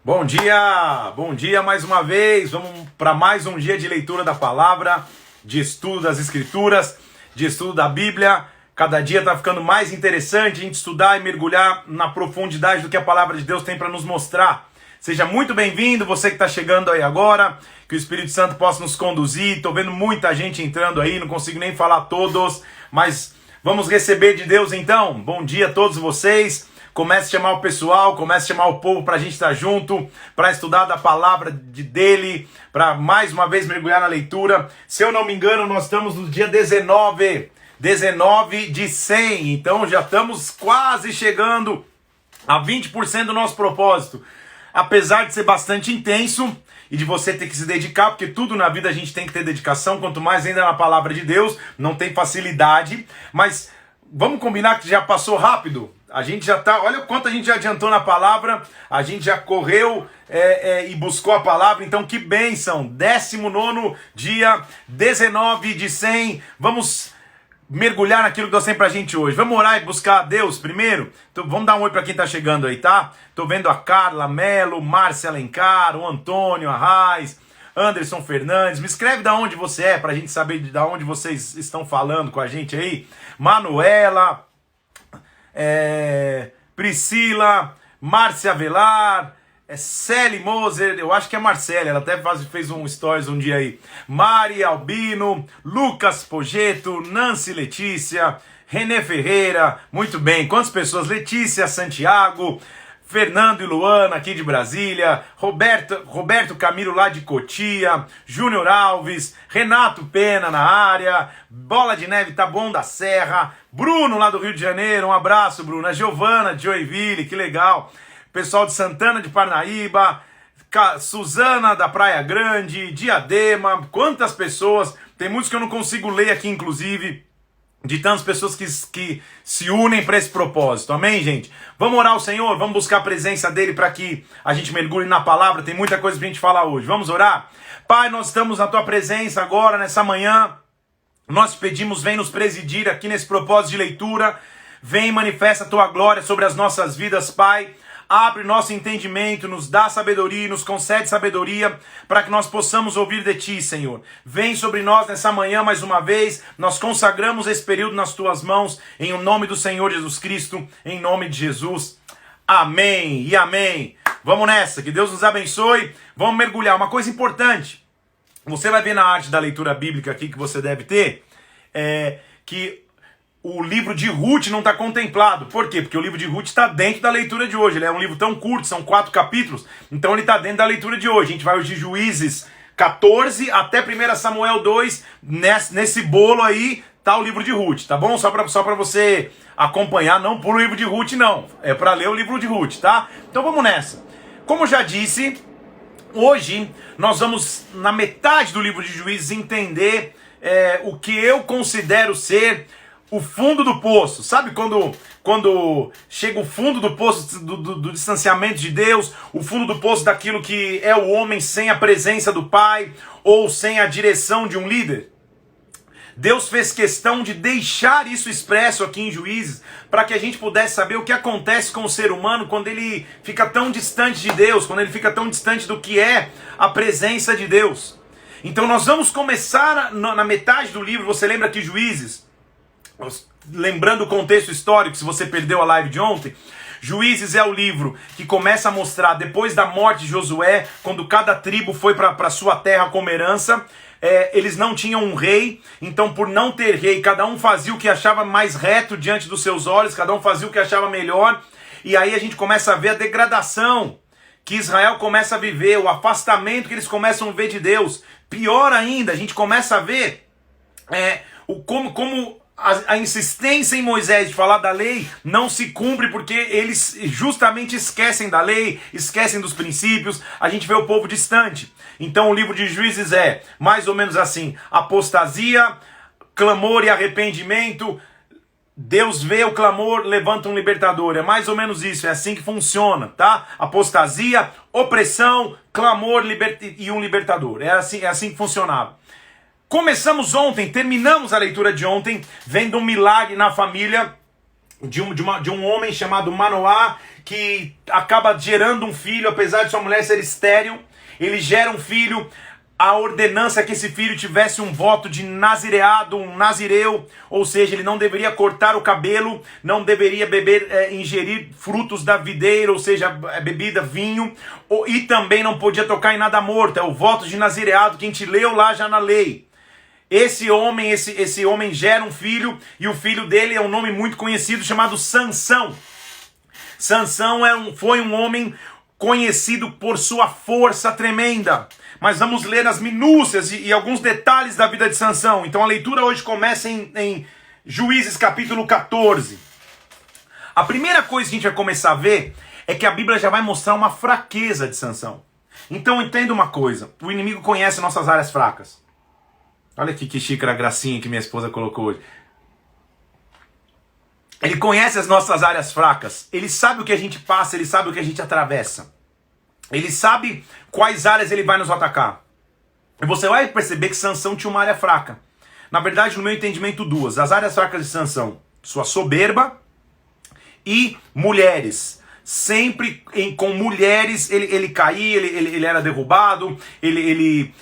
Bom dia mais uma vez. Vamos para mais um dia de leitura da palavra, de estudo das escrituras, de estudo da Bíblia. Cada dia está ficando mais interessante a gente estudar e mergulhar na profundidade do que a palavra de Deus tem para nos mostrar. Seja muito bem-vindo, você que está chegando aí agora, que o Espírito Santo possa nos conduzir. Estou vendo muita gente entrando aí, não consigo nem falar todos, mas vamos receber de Deus então. Bom dia a todos vocês. Comece a chamar o pessoal, comece a chamar o povo para a gente estar junto, para estudar da palavra dele, para mais uma vez mergulhar na leitura. Se eu não me engano, nós estamos no dia 19 de 100, então já estamos quase chegando a 20% do nosso propósito. Apesar de ser bastante intenso e de você ter que se dedicar, porque tudo na vida a gente tem que ter dedicação, quanto mais ainda na palavra de Deus, não tem facilidade, mas vamos combinar que já passou rápido? A gente já tá, olha o quanto a gente já adiantou na palavra, a gente já correu e buscou a palavra, então que bênção, 19º dia, 19 de 100, vamos mergulhar naquilo que Deus tem pra gente hoje. Vamos orar e buscar a Deus primeiro? Então, vamos dar um oi pra quem tá chegando aí, tá? Tô vendo a Carla Melo, Márcia Alencar, o Antônio Arraes, Anderson Fernandes. Me escreve da onde você é, pra gente saber de onde vocês estão falando com a gente aí. Manuela, Priscila, Márcia Velar, Celi Moser, eu acho que é Marcela, ela até fez um stories um dia aí. Mari Albino, Lucas Pogeto, Nancy Letícia, Renê Ferreira, muito bem, quantas pessoas? Letícia Santiago, Fernando e Luana aqui de Brasília, Roberto Camilo lá de Cotia, Júnior Alves, Renato Pena na área, Bola de Neve tá bom da Serra, Bruno lá do Rio de Janeiro, um abraço Bruno, a Giovana de Joinville, que legal, pessoal de Santana de Parnaíba, Suzana da Praia Grande, Diadema, quantas pessoas, tem muitos que eu não consigo ler aqui inclusive, de tantas pessoas que se unem para esse propósito, amém, gente? Vamos orar ao Senhor, vamos buscar a presença dele para que a gente mergulhe na palavra, tem muita coisa pra gente falar hoje, vamos orar? Pai, nós estamos na tua presença agora, nessa manhã, nós te pedimos, vem nos presidir aqui nesse propósito de leitura, vem e manifesta a tua glória sobre as nossas vidas, Pai. Abre nosso entendimento, nos dá sabedoria, nos concede sabedoria para que nós possamos ouvir de Ti, Senhor. Vem sobre nós nessa manhã mais uma vez, nós consagramos esse período nas Tuas mãos, em o nome do Senhor Jesus Cristo, em nome de Jesus. Amém e amém. Vamos nessa, que Deus nos abençoe. Vamos mergulhar. Uma coisa importante, você vai ver na arte da leitura bíblica aqui que você deve ter, que o livro de Ruth não está contemplado. Por quê? Porque o livro de Ruth está dentro da leitura de hoje. Ele é um livro tão curto, são 4 capítulos, então ele está dentro da leitura de hoje. A gente vai hoje de Juízes 14 até 1 Samuel 2, nesse bolo aí tá o livro de Ruth, tá bom? Só para você acompanhar, não por o livro de Ruth não, é para ler o livro de Ruth, tá? Então vamos nessa. Como eu já disse, hoje nós vamos na metade do livro de Juízes entender o que eu considero ser o fundo do poço. Sabe quando chega o fundo do poço do distanciamento de Deus, o fundo do poço daquilo que é o homem sem a presença do Pai ou sem a direção de um líder? Deus fez questão de deixar isso expresso aqui em Juízes para que a gente pudesse saber o que acontece com o ser humano quando ele fica tão distante de Deus, quando ele fica tão distante do que é a presença de Deus. Então nós vamos começar na metade do livro. Você lembra que Juízes, lembrando o contexto histórico, se você perdeu a live de ontem, Juízes é o livro que começa a mostrar, depois da morte de Josué, quando cada tribo foi para sua terra como herança, eles não tinham um rei, então por não ter rei, cada um fazia o que achava mais reto diante dos seus olhos, cada um fazia o que achava melhor, e aí a gente começa a ver a degradação que Israel começa a viver, o afastamento que eles começam a ver de Deus. Pior ainda, a gente começa a ver como a insistência em Moisés de falar da lei não se cumpre porque eles justamente esquecem da lei, esquecem dos princípios, a gente vê o povo distante. Então o livro de Juízes é mais ou menos assim: apostasia, clamor e arrependimento, Deus vê o clamor, levanta um libertador. É mais ou menos isso, é assim que funciona, tá? Apostasia, opressão, clamor e um libertador. É assim que funcionava. Começamos ontem, terminamos a leitura de ontem, vendo um milagre na família de um homem chamado Manoá, que acaba gerando um filho, apesar de sua mulher ser estéril. Ele gera um filho. A ordenança é que esse filho tivesse um voto de nazireado, um nazireu, ou seja, ele não deveria cortar o cabelo, não deveria ingerir frutos da videira, ou seja, bebida, vinho, e também não podia tocar em nada morto. É o voto de nazireado que a gente leu lá já na lei. Esse homem gera um filho, e o filho dele é um nome muito conhecido chamado Sansão. Sansão foi um homem conhecido por sua força tremenda. Mas vamos ler as minúcias e alguns detalhes da vida de Sansão. Então a leitura hoje começa em Juízes capítulo 14. A primeira coisa que a gente vai começar a ver é que a Bíblia já vai mostrar uma fraqueza de Sansão. Então entenda uma coisa, o inimigo conhece nossas áreas fracas. Olha aqui que xícara gracinha que minha esposa colocou hoje. Ele conhece as nossas áreas fracas, ele sabe o que a gente passa, ele sabe o que a gente atravessa. Ele sabe quais áreas ele vai nos atacar. E você vai perceber que Sansão tinha uma área fraca. Na verdade, no meu entendimento, duas. As áreas fracas de Sansão: sua soberba e mulheres. Sempre com mulheres ele caía, ele era derrubado, ele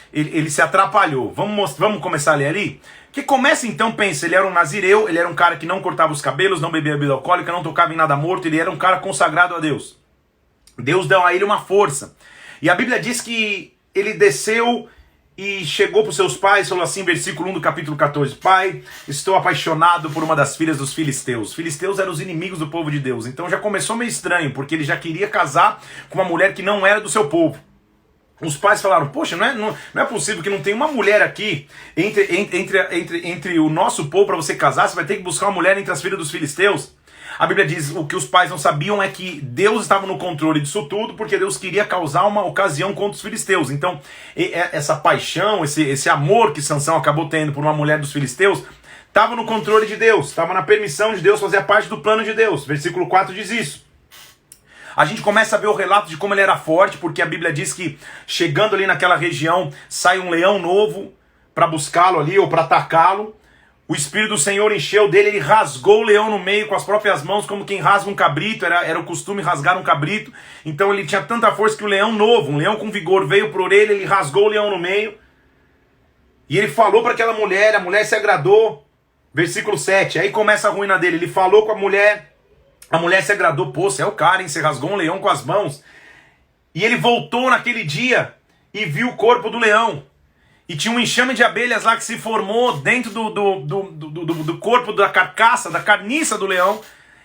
se atrapalhou. Vamos começar a ler ali? Que começa então, pensa, ele era um nazireu, ele era um cara que não cortava os cabelos, não bebia bebida alcoólica, não tocava em nada morto, ele era um cara consagrado a Deus. Deus deu a ele uma força. E a Bíblia diz que ele desceu e chegou para os seus pais, falou assim, versículo 1 do capítulo 14: Pai, estou apaixonado por uma das filhas dos filisteus. Os filisteus eram os inimigos do povo de Deus. Então já começou meio estranho, porque ele já queria casar com uma mulher que não era do seu povo. Os pais falaram, poxa, não é possível que não tenha uma mulher aqui entre o nosso povo para você casar, você vai ter que buscar uma mulher entre as filhas dos filisteus. A Bíblia diz, o que os pais não sabiam é que Deus estava no controle disso tudo, porque Deus queria causar uma ocasião contra os filisteus. Então, essa paixão, esse amor que Sansão acabou tendo por uma mulher dos filisteus, estava no controle de Deus, estava na permissão de Deus, fazia parte do plano de Deus. Versículo 4 diz isso. A gente começa a ver o relato de como ele era forte, porque a Bíblia diz que, chegando ali naquela região, sai um leão novo para buscá-lo ali, ou para atacá-lo. O Espírito do Senhor encheu dele, ele rasgou o leão no meio com as próprias mãos, como quem rasga um cabrito, era o costume rasgar um cabrito. Então ele tinha tanta força que o leão novo, um leão com vigor, veio por orelha, ele rasgou o leão no meio. E ele falou para aquela mulher, a mulher se agradou. Versículo 7, aí começa a ruína dele, ele falou com a mulher se agradou, pô, você é o cara, hein, você rasgou um leão com as mãos. E ele voltou naquele dia e viu o corpo do leão. E tinha um enxame de abelhas lá que se formou dentro do corpo, da carcaça, da carniça do leão.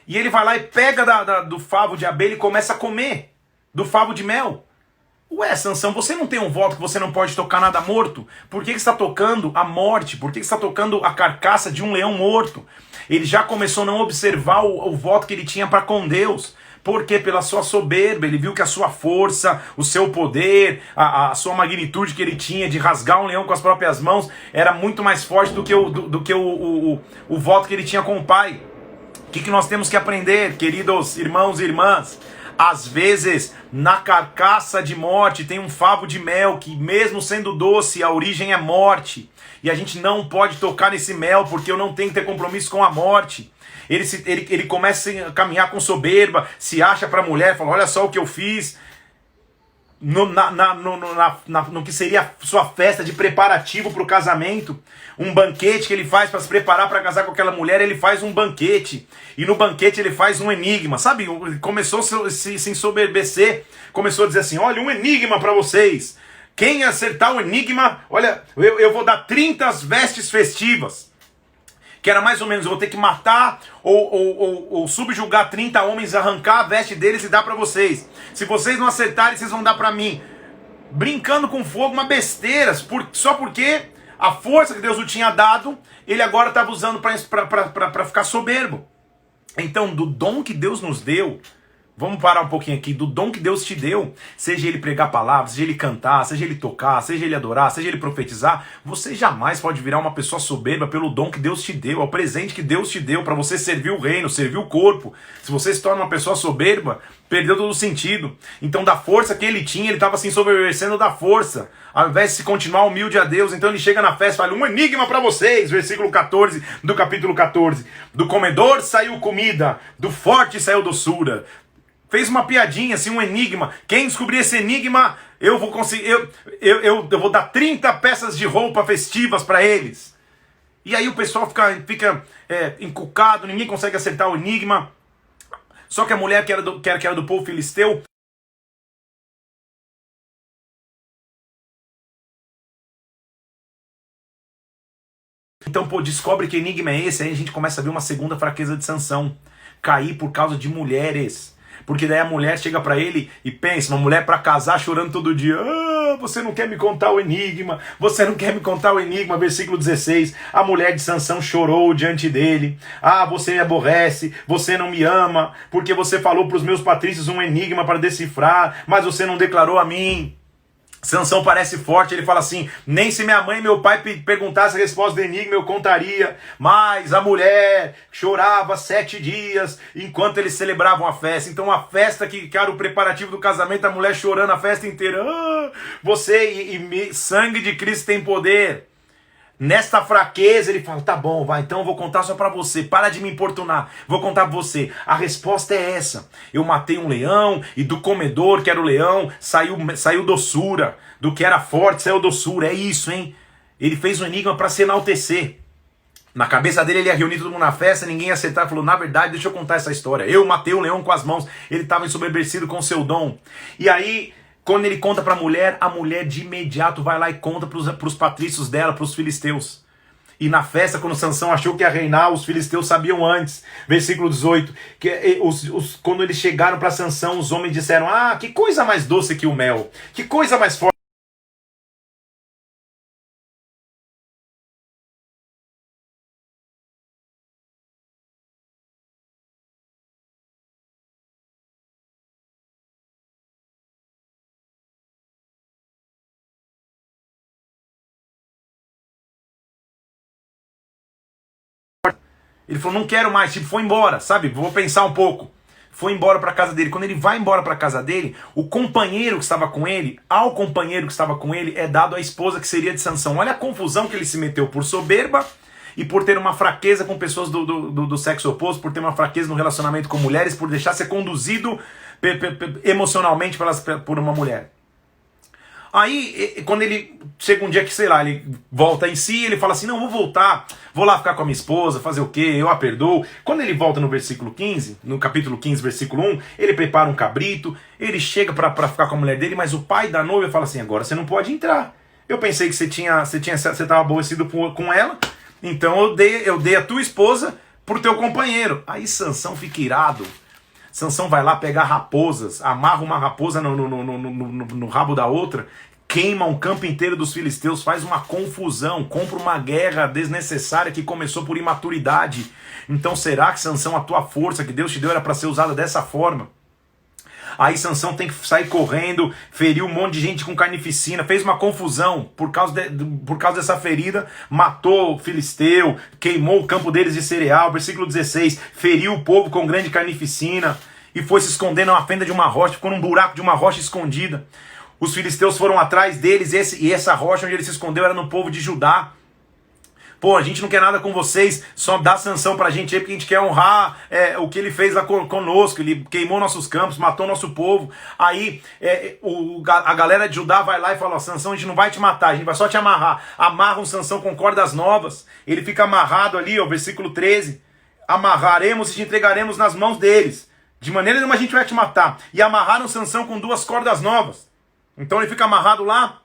E ele vai lá e pega do favo de abelha e começa a comer do favo de mel. Ué, Sansão, você não tem um voto que você não pode tocar nada morto? Por que você está tocando a morte? Por que você está tocando a carcaça de um leão morto? Ele já começou a não observar o voto que ele tinha para com Deus. Porque pela sua soberba, ele viu que a sua força, o seu poder, a sua magnitude que ele tinha de rasgar um leão com as próprias mãos, era muito mais forte do que o voto que ele tinha com o pai. O que nós temos que aprender, queridos irmãos e irmãs? Às vezes, na carcaça de morte tem um favo de mel, que mesmo sendo doce, a origem é morte. E a gente não pode tocar nesse mel, porque eu não tenho que ter compromisso com a morte. Ele começa a caminhar com soberba, se acha para a mulher, fala, olha só o que eu fiz. No que seria a sua festa de preparativo para o casamento, um banquete que ele faz para se preparar para casar com aquela mulher, ele faz um banquete, e no banquete ele faz um enigma, sabe? Começou a se ensoberbecer, começou a dizer assim, olha, um enigma para vocês, quem acertar o enigma, olha, eu vou dar 30 vestes festivas. Que era mais ou menos, eu vou ter que matar ou subjugar 30 homens, arrancar a veste deles e dar para vocês. Se vocês não acertarem, vocês vão dar para mim. Brincando com fogo, uma besteira, só porque a força que Deus o tinha dado, ele agora estava usando para ficar soberbo. Então, do dom que Deus nos deu, Vamos parar um pouquinho aqui, do dom que Deus te deu, seja ele pregar palavras, seja ele cantar, seja ele tocar, seja ele adorar, seja ele profetizar, você jamais pode virar uma pessoa soberba pelo dom que Deus te deu, é o presente que Deus te deu para você servir o reino, servir o corpo. Se você se torna uma pessoa soberba, perdeu todo o sentido. Então da força que ele tinha, ele estava se ensoberbecendo da força, ao invés de se continuar humilde a Deus. Então ele chega na festa e fala, um enigma para vocês, versículo 14 do capítulo 14, do comedor saiu comida, do forte saiu doçura. Fez uma piadinha, assim, um enigma. Quem descobrir esse enigma, eu vou conseguir. Eu vou dar 30 peças de roupa festivas para eles. E aí o pessoal fica encucado, ninguém consegue acertar o enigma. Só que a mulher que era do povo filisteu, então, descobre que enigma é esse. Aí a gente começa a ver uma segunda fraqueza de Sansão. Cair por causa de mulheres. Porque daí a mulher chega pra ele e pensa, uma mulher pra casar chorando todo dia. Ah, você não quer me contar o enigma, você não quer me contar o enigma. Versículo 16, a mulher de Sansão chorou diante dele. Ah, você me aborrece, você não me ama, porque você falou pros meus patrícios um enigma para decifrar, mas você não declarou a mim. Sansão parece forte, ele fala assim, nem se minha mãe e meu pai perguntassem a resposta do enigma eu contaria, mas a mulher chorava 7 dias enquanto eles celebravam a festa. Então a festa que era o preparativo do casamento, a mulher chorando a festa inteira, sangue de Cristo tem poder. Nesta fraqueza ele fala, tá bom, vai, então eu vou contar só pra você, para de me importunar, vou contar pra você. A resposta é essa, eu matei um leão e do comedor, que era o leão, saiu doçura, do que era forte saiu doçura, é isso, hein? Ele fez um enigma pra se enaltecer. Na cabeça dele ele ia reunir todo mundo na festa, ninguém ia aceitar, falou, na verdade, deixa eu contar essa história, eu matei um leão com as mãos, ele estava ensoberbecido com o seu dom. E aí, quando ele conta para a mulher de imediato vai lá e conta para os patrícios dela, para os filisteus. E na festa, quando Sansão achou que ia reinar, os filisteus sabiam antes. Versículo 18, que quando eles chegaram para Sansão, os homens disseram, ah, que coisa mais doce que o mel, que coisa mais forte. Ele falou, não quero mais, tipo, foi embora, sabe? Vou pensar um pouco. Foi embora para casa dele. Quando ele vai embora para casa dele, o companheiro que estava com ele, ao companheiro que estava com ele, é dado a esposa que seria de Sansão. Olha a confusão que ele se meteu por soberba e por ter uma fraqueza com pessoas do sexo oposto, por ter uma fraqueza no relacionamento com mulheres, por deixar ser conduzido emocionalmente por uma mulher. Aí, quando ele chega um dia que, sei lá, ele volta em si, ele fala assim, não, vou voltar, vou lá ficar com a minha esposa, fazer o quê, eu a perdoo. Quando ele volta no versículo 15, no capítulo 15, versículo 1, ele prepara um cabrito, ele chega pra ficar com a mulher dele, mas o pai da noiva fala assim, agora você não pode entrar. Eu pensei que você estava aborrecido com ela, então eu dei a tua esposa pro teu companheiro. Aí Sansão fica irado. Sansão vai lá pegar raposas, amarra uma raposa no rabo da outra, queima um campo inteiro dos filisteus, faz uma confusão, compra uma guerra desnecessária que começou por imaturidade. Então será que, Sansão, a tua força que Deus te deu era para ser usada dessa forma? Aí Sansão tem que sair correndo, feriu um monte de gente com carnificina, fez uma confusão por causa dessa ferida, matou o filisteu, queimou o campo deles de cereal, versículo 16, feriu o povo com grande carnificina e foi se esconder na fenda de uma rocha, ficou num buraco de uma rocha escondida. Os filisteus foram atrás deles e essa rocha onde ele se escondeu era no povo de Judá. Pô, a gente não quer nada com vocês, só dá Sansão pra gente aí, porque a gente quer honrar o que ele fez lá conosco, ele queimou nossos campos, matou nosso povo. Aí a galera de Judá vai lá e fala, ó, Sansão, a gente não vai te matar, a gente vai só te amarrar. Amarram Sansão com cordas novas, ele fica amarrado ali, ó, versículo 13. Amarraremos e te entregaremos nas mãos deles, de maneira nenhuma a gente vai te matar. E amarraram Sansão com 2 cordas novas. Então ele fica amarrado lá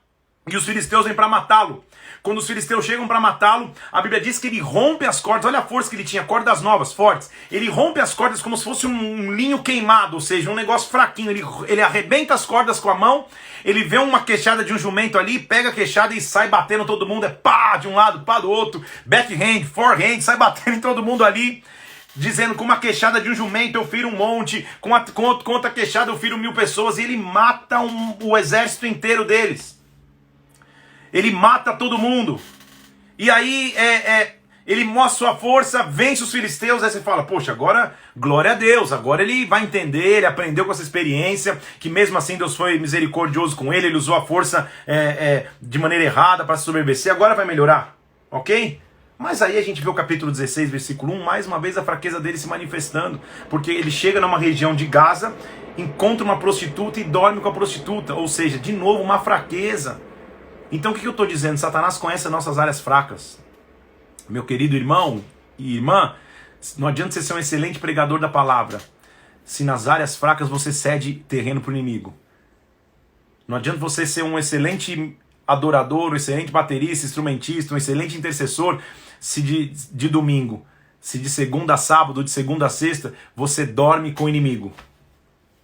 e os filisteus vêm para matá-lo. Quando os filisteus chegam para matá-lo, a Bíblia diz que ele rompe as cordas, olha a força que ele tinha, cordas novas, fortes. Ele rompe as cordas como se fosse um linho queimado, ou seja, um negócio fraquinho. Ele arrebenta as cordas com a mão, ele vê uma queixada de um jumento ali, pega a queixada e sai batendo todo mundo, pá, de um lado, pá do outro, backhand, forehand, sai batendo em todo mundo ali. dizendo com uma queixada de um jumento eu firo um monte, com outra queixada eu firo 1000 pessoas, e ele mata o exército inteiro deles. Ele mata todo mundo. E aí ele mostra sua força, vence os filisteus, aí você fala, poxa, agora, glória a Deus, agora ele vai entender, ele aprendeu com essa experiência, que mesmo assim Deus foi misericordioso com ele usou a força de maneira errada para se soberbecer, agora vai melhorar, ok? Mas aí a gente vê o capítulo 16, versículo 1, mais uma vez a fraqueza dele se manifestando, porque ele chega numa região de Gaza, encontra uma prostituta e dorme com a prostituta, ou seja, de novo uma fraqueza. Então o que eu estou dizendo? Satanás conhece as nossas áreas fracas. Meu querido irmão e irmã, não adianta você ser um excelente pregador da palavra se nas áreas fracas você cede terreno para o inimigo. Não adianta você ser um excelente adorador, um excelente baterista, instrumentista, um excelente intercessor, se de domingo, se de segunda a sábado, de segunda a sexta, você dorme com o inimigo.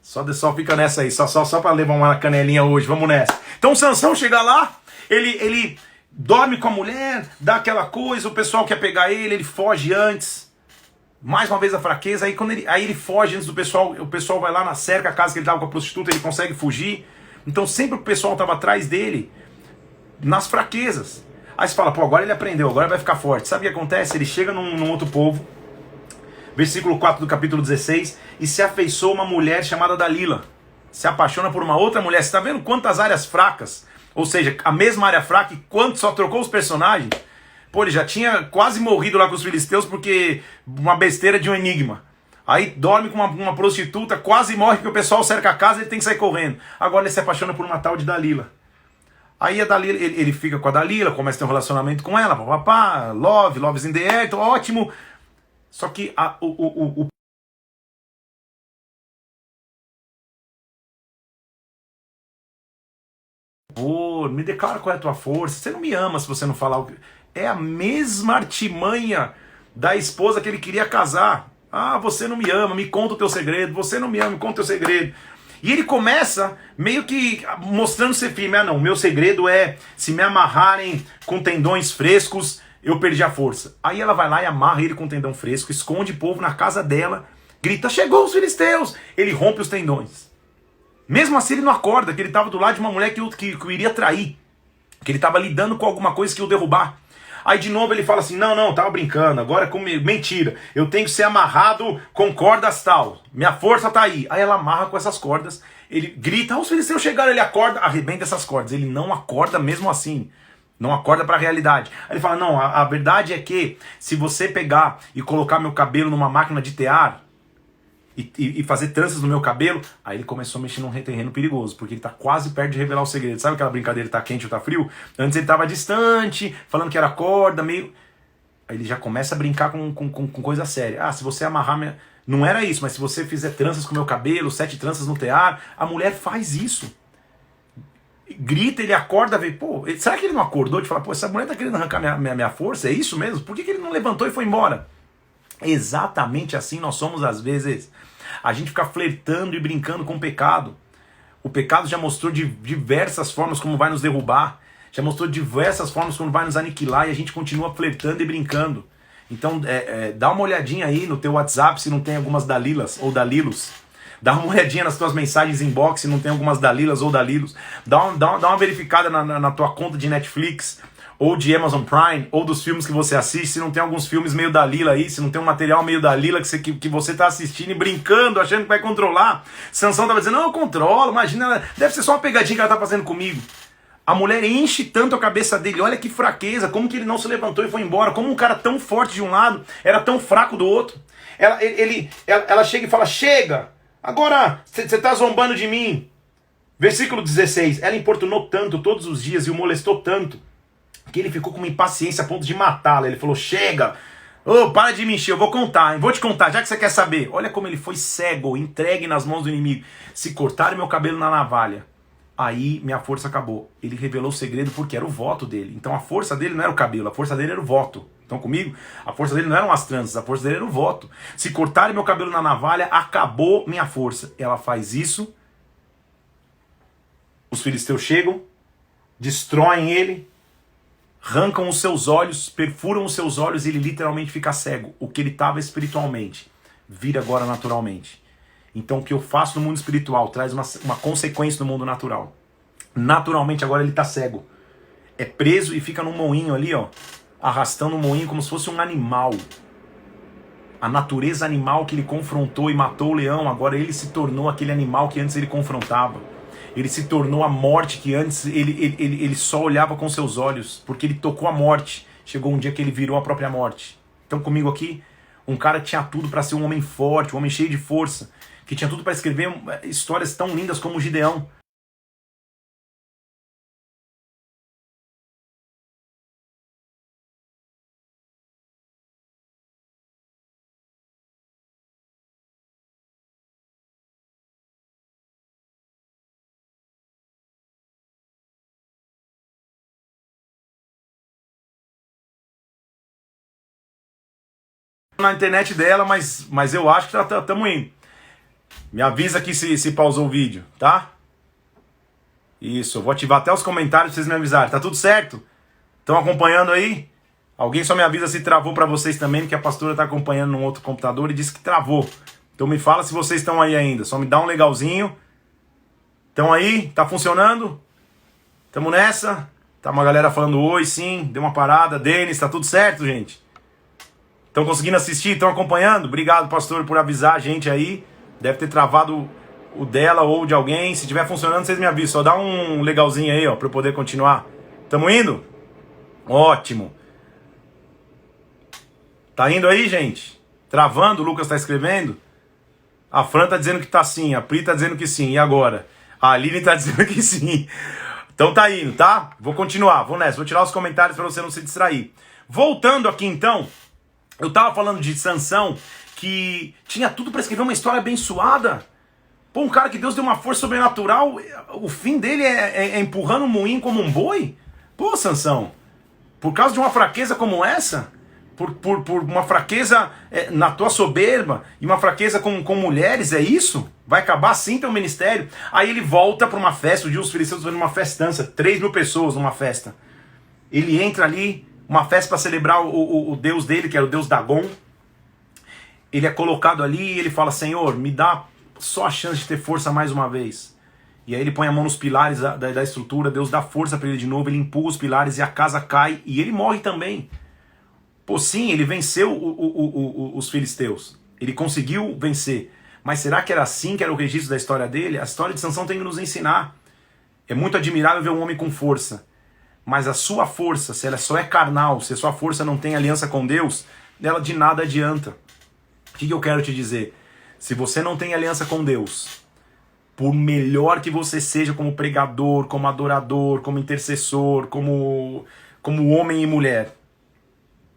Só fica nessa aí, só para levar uma canelinha hoje, vamos nessa. Então Sansão chega lá, ele dorme com a mulher, dá aquela coisa, o pessoal quer pegar ele foge antes. Mais uma vez a fraqueza, aí ele foge antes do pessoal, o pessoal vai lá na cerca, a casa que ele estava com a prostituta, ele consegue fugir. Então sempre o pessoal estava atrás dele, nas fraquezas. Aí você fala, pô, agora ele aprendeu, agora vai ficar forte. Sabe o que acontece? Ele chega num outro povo, versículo 4 do capítulo 16, e se afeiçoou uma mulher chamada Dalila. Se apaixona por uma outra mulher. Você está vendo quantas áreas fracas? Ou seja, a mesma área fraca, e quanto só trocou os personagens. Pô, ele já tinha quase morrido lá com os filisteus porque uma besteira de um enigma. Aí dorme com uma prostituta, quase morre porque o pessoal cerca a casa e ele tem que sair correndo. Agora ele se apaixona por uma tal de Dalila. Aí a Dalila, ele fica com a Dalila, começa a ter um relacionamento com ela, papapá, love's in the air, então ótimo. Só que me declara qual é a tua força. Você não me ama se você não falar o que... É a mesma artimanha da esposa que ele queria casar. Ah, você não me ama, me conta o teu segredo. Você não me ama, me conta o teu segredo. E ele começa meio que mostrando ser firme. Ah não, meu segredo é, se me amarrarem com tendões frescos, eu perdi a força. Aí ela vai lá e amarra ele com tendão fresco, esconde o povo na casa dela, grita, chegou os filisteus! Ele rompe os tendões. Mesmo assim ele não acorda, que ele estava do lado de uma mulher que o iria trair. Que ele estava lidando com alguma coisa que ia o derrubar. Aí de novo ele fala assim, não, tava brincando, agora é comigo. Mentira, eu tenho que ser amarrado com cordas tal. Minha força tá aí. Aí ela amarra com essas cordas, ele grita, os filisteus chegaram, ele acorda, arrebenta essas cordas. Ele não acorda mesmo assim. Não acorda para a realidade. Aí ele fala, não, a verdade é que se você pegar e colocar meu cabelo numa máquina de tear, e fazer tranças no meu cabelo, aí ele começou a mexer num terreno perigoso, porque ele tá quase perto de revelar o segredo. Sabe aquela brincadeira, tá quente ou tá frio? Antes ele tava distante, falando que era corda, meio... Aí ele já começa a brincar com coisa séria. Ah, se você amarrar minha... Não era isso, mas se você fizer tranças com o meu cabelo, 7 tranças no tear, a mulher faz isso. Grita, ele acorda, vê, pô, será que ele não acordou de falar, pô, essa mulher tá querendo arrancar minha força? É isso mesmo? Por que ele não levantou e foi embora? Exatamente assim nós somos às vezes. A gente fica flertando e brincando com o pecado. O pecado já mostrou de diversas formas como vai nos derrubar. Já mostrou diversas formas como vai nos aniquilar. E a gente continua flertando e brincando. Então dá uma olhadinha aí no teu WhatsApp se não tem algumas Dalilas ou Dalilos. Dá uma olhadinha nas tuas mensagens inbox se não tem algumas Dalilas ou Dalilos. Dá uma verificada na tua conta de Netflix ou de Amazon Prime, ou dos filmes que você assiste, se não tem alguns filmes meio Dalila aí, se não tem um material meio Dalila que você tá assistindo e brincando, achando que vai controlar. Sansão tava dizendo, não, eu controlo, imagina, deve ser só uma pegadinha que ela tá fazendo comigo. A mulher enche tanto a cabeça dele, olha que fraqueza, como que ele não se levantou e foi embora, como um cara tão forte de um lado, era tão fraco do outro. Ela chega e fala, chega, agora você tá zombando de mim. Versículo 16, ela importunou tanto todos os dias e o molestou tanto, que ele ficou com uma impaciência a ponto de matá-la. Ele falou, chega, para de me encher, eu vou contar, hein? Vou te contar, já que você quer saber. Olha como ele foi cego, entregue nas mãos do inimigo. Se cortarem meu cabelo na navalha, aí minha força acabou. Ele revelou o segredo porque era o voto dele. Então a força dele não era o cabelo, a força dele era o voto. Estão comigo? A força dele não eram as tranças, a força dele era o voto. Se cortarem meu cabelo na navalha, acabou minha força. Ela faz isso, os filisteus chegam, destroem ele, arrancam os seus olhos, perfuram os seus olhos e ele literalmente fica cego. O que ele estava espiritualmente vira agora naturalmente. Então o que eu faço no mundo espiritual traz uma consequência no mundo natural. Naturalmente agora ele está cego. É preso e fica num moinho ali, ó, arrastando um moinho como se fosse um animal. A natureza animal que ele confrontou e matou o leão, agora ele se tornou aquele animal que antes ele confrontava. Ele se tornou a morte que antes ele só olhava com seus olhos, porque ele tocou a morte. Chegou um dia que ele virou a própria morte. Então comigo aqui, um cara que tinha tudo para ser um homem forte, um homem cheio de força, que tinha tudo para escrever histórias tão lindas como o Gideão. Na internet dela, mas eu acho que estamos indo. Me avisa aqui se pausou o vídeo, tá? Isso, eu vou ativar até os comentários pra vocês me avisarem. Tá tudo certo? Estão acompanhando aí? Alguém só me avisa se travou pra vocês também, porque a pastora tá acompanhando num outro computador e disse que travou. Então me fala se vocês estão aí ainda. Só me dá um legalzinho. Estão aí? Tá funcionando? Tamo nessa? Tá uma galera falando oi, sim. Deu uma parada. Denis, tá tudo certo, gente? Estão conseguindo assistir? Estão acompanhando? Obrigado, pastor, por avisar a gente aí. Deve ter travado o dela ou de alguém. Se estiver funcionando, vocês me avisam. Só dá um legalzinho aí, ó, para eu poder continuar. Tamo indo? Ótimo. Tá indo aí, gente? Travando? O Lucas tá escrevendo? A Fran tá dizendo que tá sim. A Pri tá dizendo que sim. E agora? A Aline tá dizendo que sim. Então tá indo, tá? Vou continuar. Vou nessa. Vou tirar os comentários para você não se distrair. Voltando aqui, então... Eu tava falando de Sansão, que tinha tudo para escrever uma história abençoada. Pô, um cara que Deus deu uma força sobrenatural, o fim dele é empurrando um moinho como um boi? Pô, Sansão, por causa de uma fraqueza como essa, por uma fraqueza na tua soberba, e uma fraqueza com mulheres, é isso? Vai acabar assim teu ministério? Aí ele volta para uma festa, o dia os filisteus fazendo uma festança, 3.000 pessoas numa festa. Ele entra ali, uma festa para celebrar o deus dele, que era o deus Dagon. Ele é colocado ali e ele fala: Senhor, me dá só a chance de ter força mais uma vez. E aí ele põe a mão nos pilares da estrutura, Deus dá força para ele de novo, ele empurra os pilares e a casa cai e ele morre também. Pô, sim, ele venceu os filisteus, ele conseguiu vencer. Mas será que era assim que era o registro da história dele? A história de Sansão tem que nos ensinar. É muito admirável ver um homem com força. Mas a sua força, se ela só é carnal, se a sua força não tem aliança com Deus, ela de nada adianta. O que eu quero te dizer? Se você não tem aliança com Deus, por melhor que você seja como pregador, como adorador, como intercessor, como homem e mulher,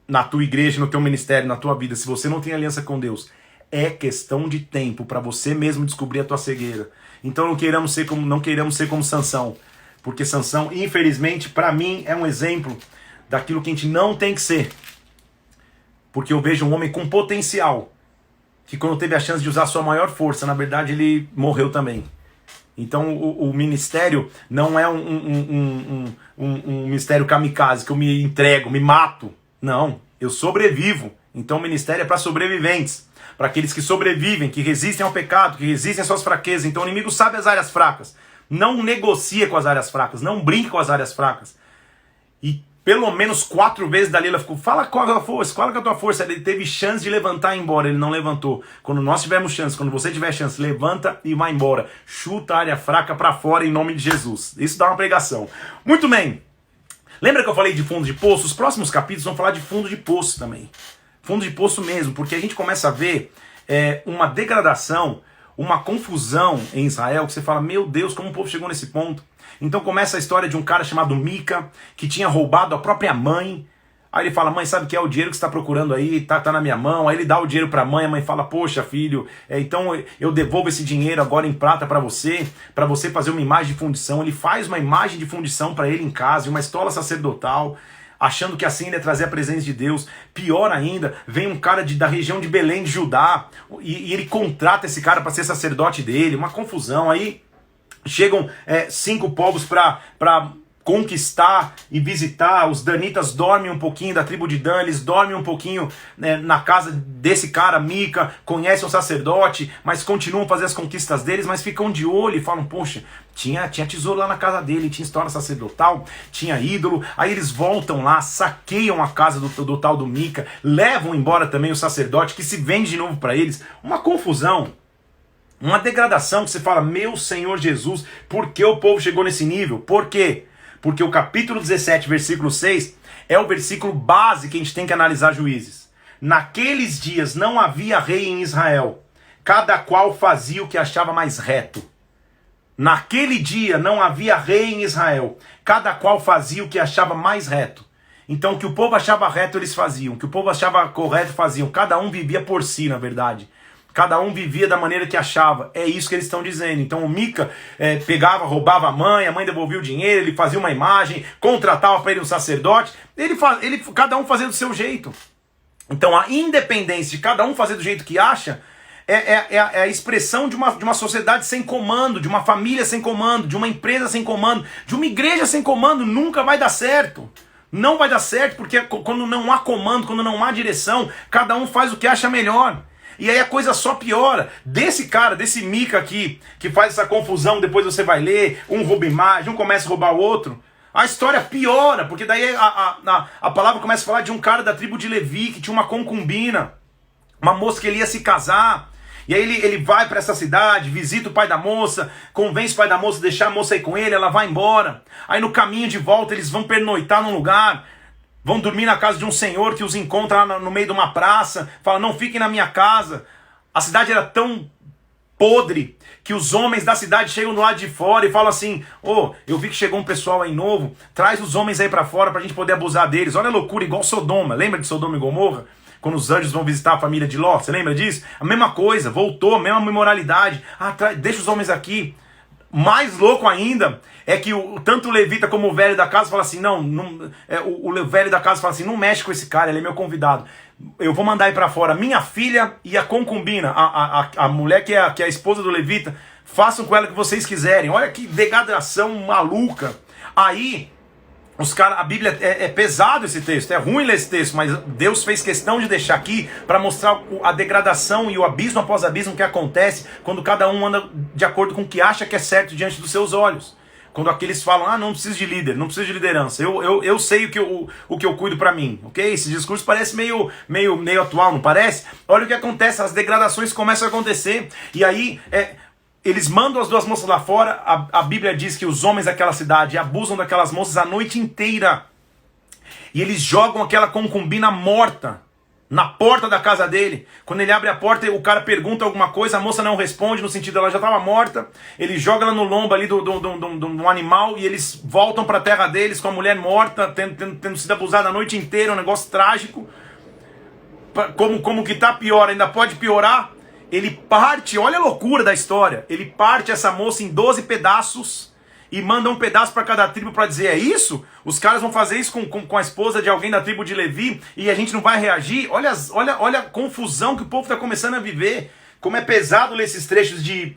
na tua igreja, no teu ministério, na tua vida, se você não tem aliança com Deus, é questão de tempo para você mesmo descobrir a tua cegueira. Então não queiramos ser como Sansão. Porque Sansão, infelizmente, para mim, é um exemplo daquilo que a gente não tem que ser. Porque eu vejo um homem com potencial, que quando teve a chance de usar a sua maior força, na verdade ele morreu também. Então o ministério não é um ministério kamikaze, que eu me entrego, me mato. Não, eu sobrevivo. Então o ministério é para sobreviventes. Para aqueles que sobrevivem, que resistem ao pecado, que resistem às suas fraquezas. Então o inimigo sabe as áreas fracas. Não negocia com as áreas fracas, não brinque com as áreas fracas. E pelo menos 4 vezes dali ela ficou: fala qual é a força, qual é a tua força. Ele teve chance de levantar e ir embora, ele não levantou. Quando nós tivermos chance, quando você tiver chance, levanta e vai embora. Chuta a área fraca para fora em nome de Jesus. Isso dá uma pregação. Muito bem. Lembra que eu falei de fundo de poço? Os próximos capítulos vão falar de fundo de poço também. Fundo de poço mesmo, porque a gente começa a ver uma degradação, uma confusão em Israel, que você fala: meu Deus, como o povo chegou nesse ponto? Então começa a história de um cara chamado Mica, que tinha roubado a própria mãe. Aí ele fala: mãe, sabe o que é o dinheiro que você está procurando aí? Tá na minha mão. Aí ele dá o dinheiro para a mãe fala: poxa, filho, então eu devolvo esse dinheiro agora em prata para você fazer uma imagem de fundição. Ele faz uma imagem de fundição para ele em casa, uma estola sacerdotal, achando que assim ele ia trazer a presença de Deus. Pior ainda, vem um cara da região de Belém, de Judá, e ele contrata esse cara para ser sacerdote dele, uma confusão. Aí chegam 5 povos para conquistar e visitar. Os danitas dormem um pouquinho da tribo de Dan, eles dormem um pouquinho, né, na casa desse cara, Mica, conhecem o sacerdote, mas continuam a fazer as conquistas deles, mas ficam de olho e falam, poxa, tinha tesouro lá na casa dele, tinha história sacerdotal, tinha ídolo. Aí eles voltam lá, saqueiam a casa do tal do Mica, levam embora também o sacerdote, que se vende de novo para eles. Uma confusão. Uma degradação que você fala, meu Senhor Jesus, por que o povo chegou nesse nível? Por quê? Porque o capítulo 17, versículo 6, é o versículo base que a gente tem que analisar Juízes. Naqueles dias não havia rei em Israel, cada qual fazia o que achava mais reto. Naquele dia não havia rei em Israel, cada qual fazia o que achava mais reto. Então o que o povo achava reto eles faziam, o que o povo achava correto faziam, cada um vivia por si, na verdade. Cada um vivia da maneira que achava. É isso que eles estão dizendo. Então o Mica pegava, roubava a mãe devolvia o dinheiro, ele fazia uma imagem, contratava para ele um sacerdote, cada um fazia do seu jeito. Então a independência de cada um fazer do jeito que acha é a expressão de uma sociedade sem comando, de uma família sem comando, de uma empresa sem comando, de uma igreja sem comando. Nunca vai dar certo. Não vai dar certo porque quando não há comando, quando não há direção, cada um faz o que acha melhor. E aí a coisa só piora. Desse cara, desse Mica aqui, que faz essa confusão, depois você vai ler, um rouba imagem, um começa a roubar o outro. A história piora, porque daí a palavra começa a falar de um cara da tribo de Levi, que tinha uma concubina, uma moça que ele ia se casar. E aí ele vai para essa cidade, visita o pai da moça, convence o pai da moça a deixar a moça ir com ele, ela vai embora. Aí no caminho de volta eles vão pernoitar num lugar, vão dormir na casa de um senhor que os encontra lá no meio de uma praça, fala, não fiquem na minha casa. A cidade era tão podre que os homens da cidade chegam do lado de fora e falam assim, eu vi que chegou um pessoal aí novo, traz os homens aí pra fora pra gente poder abusar deles. Olha a loucura, igual Sodoma. Lembra de Sodoma e Gomorra? Quando os anjos vão visitar a família de Ló, você lembra disso? A mesma coisa, voltou, a mesma imoralidade. Deixa os homens aqui. Mais louco ainda é que tanto o levita como o velho da casa fala assim, o velho da casa fala assim, não mexe com esse cara, ele é meu convidado. Eu vou mandar ir pra fora minha filha e a concubina, a mulher que é a esposa do levita, façam com ela o que vocês quiserem. Olha que degradação maluca. Aí, a Bíblia é pesado esse texto, é ruim ler esse texto, mas Deus fez questão de deixar aqui para mostrar a degradação e o abismo após abismo que acontece quando cada um anda de acordo com o que acha que é certo diante dos seus olhos. Quando aqueles falam, não preciso de líder, não preciso de liderança, eu sei o que eu cuido para mim, ok? Esse discurso parece meio atual, não parece? Olha o que acontece, as degradações começam a acontecer, e aí eles mandam as duas moças lá fora. A Bíblia diz que os homens daquela cidade abusam daquelas moças a noite inteira, e eles jogam aquela concubina morta na porta da casa dele. Quando ele abre a porta, o cara pergunta alguma coisa, a moça não responde, no sentido ela já estava morta. Ele joga ela no lombo ali do animal e eles voltam para a terra deles com a mulher morta, tendo sido abusada a noite inteira, um negócio trágico. Como que tá pior, ainda pode piorar. Ele parte, olha a loucura da história, ele parte essa moça em 12 pedaços e manda um pedaço para cada tribo para dizer, é isso? Os caras vão fazer isso com a esposa de alguém da tribo de Levi e a gente não vai reagir? Olha a confusão que o povo está começando a viver. Como é pesado ler esses trechos de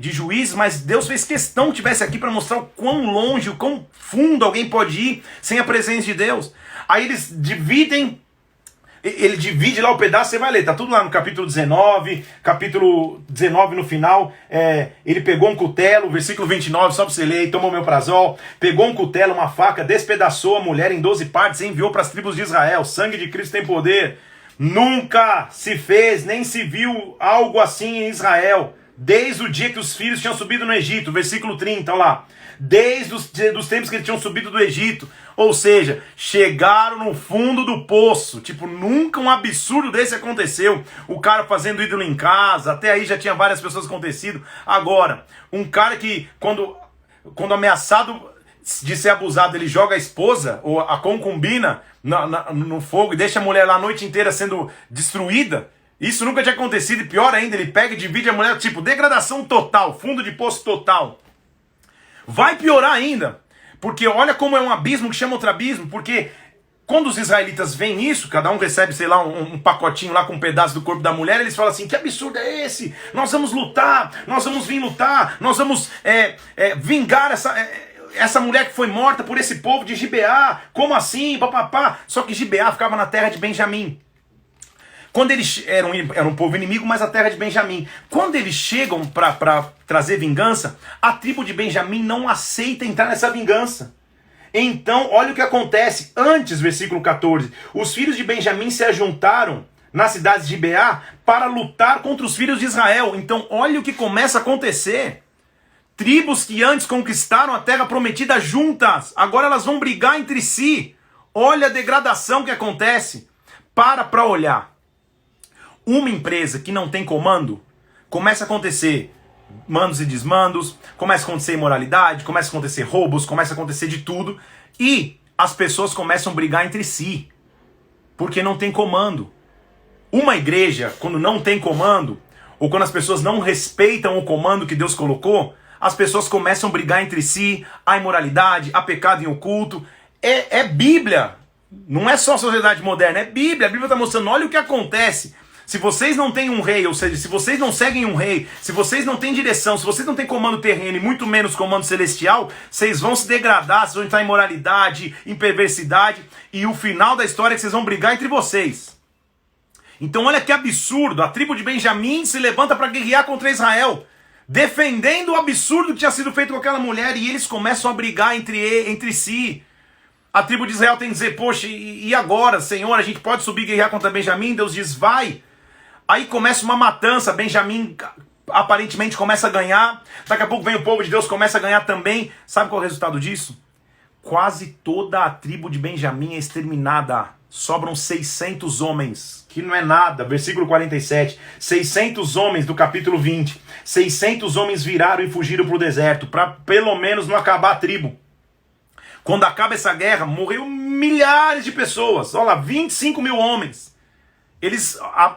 Juízes, mas Deus fez questão que tivesse aqui para mostrar o quão longe, o quão fundo alguém pode ir sem a presença de Deus. Aí eles dividem. Ele divide lá o pedaço, você vai ler, tá tudo lá no capítulo 19 no final, ele pegou um cutelo, versículo 29, só pra você ler, tomou meu prazol, pegou um cutelo, uma faca, despedaçou a mulher em 12 partes e enviou para as tribos de Israel. Sangue de Cristo tem poder, nunca se fez, nem se viu algo assim em Israel, desde o dia que os filhos tinham subido no Egito, versículo 30, olha lá. Desde os tempos que eles tinham subido do Egito. Ou seja, chegaram no fundo do poço. Tipo, nunca um absurdo desse aconteceu. O cara fazendo ídolo em casa. Até aí já tinha várias pessoas acontecido. Agora, um cara que quando ameaçado de ser abusado, ele joga a esposa ou a concubina no fogo e deixa a mulher lá a noite inteira sendo destruída. Isso nunca tinha acontecido. E pior ainda, ele pega e divide a mulher. Tipo, degradação total. Fundo de poço total. Vai piorar ainda, porque olha como é um abismo que chama outro abismo, porque quando os israelitas veem isso, cada um recebe, sei lá, um pacotinho lá com um pedaço do corpo da mulher, eles falam assim, que absurdo é esse? Nós vamos lutar, nós vamos vir lutar, nós vamos vingar essa mulher que foi morta por esse povo de Gibeá, como assim, papapá? Só que Gibeá ficava na terra de Benjamim. Quando eles era um povo inimigo, mas a terra de Benjamim. Quando eles chegam para trazer vingança, a tribo de Benjamim não aceita entrar nessa vingança. Então, olha o que acontece. Antes, versículo 14, os filhos de Benjamim se ajuntaram nas cidades de Gibeá para lutar contra os filhos de Israel. Então, olha o que começa a acontecer. Tribos que antes conquistaram a terra prometida juntas, agora elas vão brigar entre si. Olha a degradação que acontece. Para olhar. Uma empresa que não tem comando, começa a acontecer mandos e desmandos, começa a acontecer imoralidade, começa a acontecer roubos, começa a acontecer de tudo, e as pessoas começam a brigar entre si, porque não tem comando. Uma igreja, quando não tem comando, ou quando as pessoas não respeitam o comando que Deus colocou, as pessoas começam a brigar entre si, há imoralidade, há pecado em oculto. É Bíblia, não é só sociedade moderna, é Bíblia. A Bíblia está mostrando, olha o que acontece. Se vocês não têm um rei, ou seja, se vocês não seguem um rei, se vocês não têm direção, se vocês não têm comando terreno e muito menos comando celestial, vocês vão se degradar, vocês vão entrar em imoralidade, em perversidade, e o final da história é que vocês vão brigar entre vocês. Então olha que absurdo, a tribo de Benjamim se levanta para guerrear contra Israel, defendendo o absurdo que tinha sido feito com aquela mulher, e eles começam a brigar entre si. A tribo de Israel tem que dizer, poxa, e agora, Senhor, a gente pode subir e guerrear contra Benjamim? Deus diz, vai. Aí começa uma matança, Benjamim aparentemente começa a ganhar, daqui a pouco vem o povo de Deus, começa a ganhar também. Sabe qual é o resultado disso? Quase toda a tribo de Benjamim é exterminada, sobram 600 homens, que não é nada, versículo 47, 600 homens do capítulo 20, 600 homens viraram e fugiram para o deserto, para pelo menos não acabar a tribo. Quando acaba essa guerra, morreu milhares de pessoas, olha lá, 25 mil homens.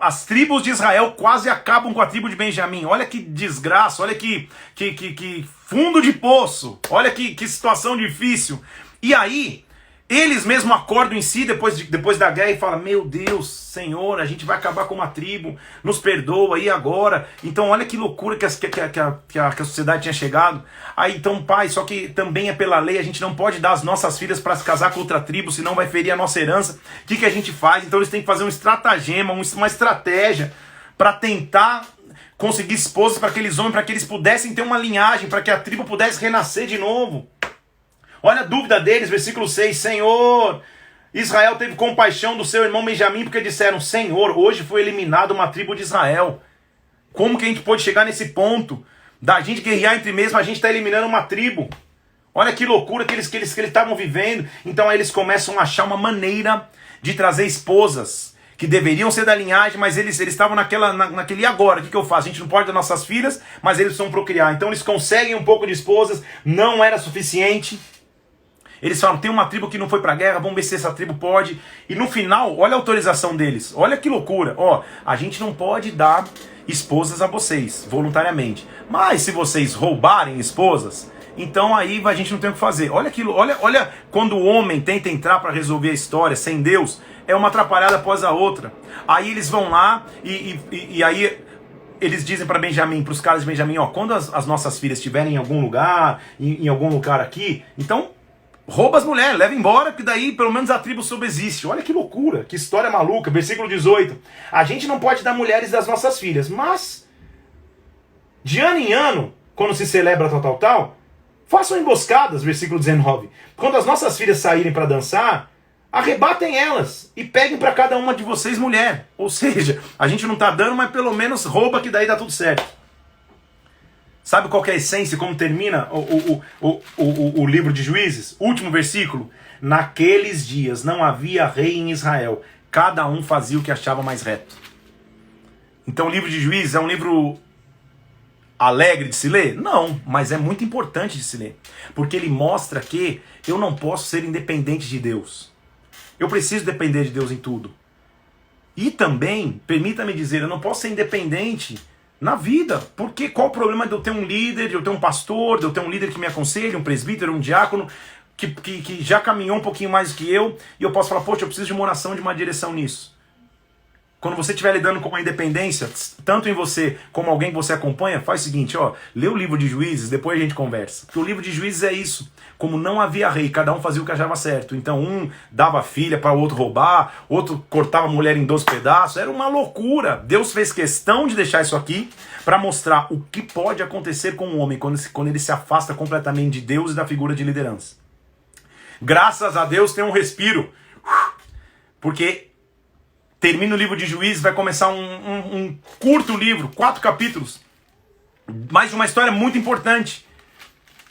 As tribos de Israel quase acabam com a tribo de Benjamim. Olha que desgraça, olha que fundo de poço, olha que situação difícil. E aí, eles mesmos acordam em si depois da guerra e falam, meu Deus, Senhor, a gente vai acabar com uma tribo, nos perdoa, e agora? Então olha que loucura que a sociedade tinha chegado. Aí então, pai, só que também é pela lei, a gente não pode dar as nossas filhas para se casar com outra tribo, senão vai ferir a nossa herança. O que a gente faz? Então eles têm que fazer um estratagema, uma estratégia para tentar conseguir esposas para aqueles homens, para que eles pudessem ter uma linhagem, para que a tribo pudesse renascer de novo. Olha a dúvida deles, versículo 6, Senhor, Israel teve compaixão do seu irmão Benjamim, porque disseram, Senhor, hoje foi eliminada uma tribo de Israel. Como que a gente pode chegar nesse ponto? Da gente guerrear entre mesmo, a gente está eliminando uma tribo. Olha que loucura que eles estavam vivendo. Então aí eles começam a achar uma maneira de trazer esposas, que deveriam ser da linhagem, mas eles estavam naquele e agora, o que eu faço? A gente não pode dar nossas filhas, mas eles precisam procriar. Então eles conseguem um pouco de esposas, não era suficiente. Eles falam, tem uma tribo que não foi pra guerra, vamos ver se essa tribo pode. E no final, olha a autorização deles. Olha que loucura. Ó, a gente não pode dar esposas a vocês, voluntariamente. Mas se vocês roubarem esposas, então aí a gente não tem o que fazer. Olha aquilo, olha quando o homem tenta entrar para resolver a história sem Deus, é uma atrapalhada após a outra. Aí eles vão lá e aí eles dizem para Benjamim, para os caras de Benjamim, ó, quando as nossas filhas estiverem em algum lugar, em algum lugar aqui, então rouba as mulheres, leva embora, que daí pelo menos a tribo subsiste. Olha que loucura, que história maluca. Versículo 18. A gente não pode dar mulheres das nossas filhas, mas de ano em ano, quando se celebra tal, façam emboscadas, versículo 19. Quando as nossas filhas saírem para dançar, arrebatem elas e peguem para cada uma de vocês mulher. Ou seja, a gente não está dando, mas pelo menos rouba, que daí dá tudo certo. Sabe qual que é a essência, como termina o livro de Juízes? Último versículo. Naqueles dias não havia rei em Israel. Cada um fazia o que achava mais reto. Então o livro de Juízes é um livro alegre de se ler? Não, mas é muito importante de se ler. Porque ele mostra que eu não posso ser independente de Deus. Eu preciso depender de Deus em tudo. E também, permita-me dizer, eu não posso ser independente na vida, porque qual o problema de eu ter um líder, de eu ter um pastor, de eu ter um líder que me aconselhe, um presbítero, um diácono, que já caminhou um pouquinho mais do que eu, e eu posso falar, poxa, eu preciso de uma oração, de uma direção nisso. Quando você estiver lidando com a independência, tanto em você como alguém que você acompanha, faz o seguinte, ó, lê o livro de Juízes, depois a gente conversa. Porque o livro de Juízes é isso. Como não havia rei, cada um fazia o que achava certo. Então um dava a filha para o outro roubar, outro cortava a mulher em 2 pedaços. Era uma loucura. Deus fez questão de deixar isso aqui para mostrar o que pode acontecer com o homem quando ele se afasta completamente de Deus e da figura de liderança. Graças a Deus tem um respiro. Porque termina o livro de Juízes, vai começar um curto livro, 4 capítulos, mas de uma história muito importante,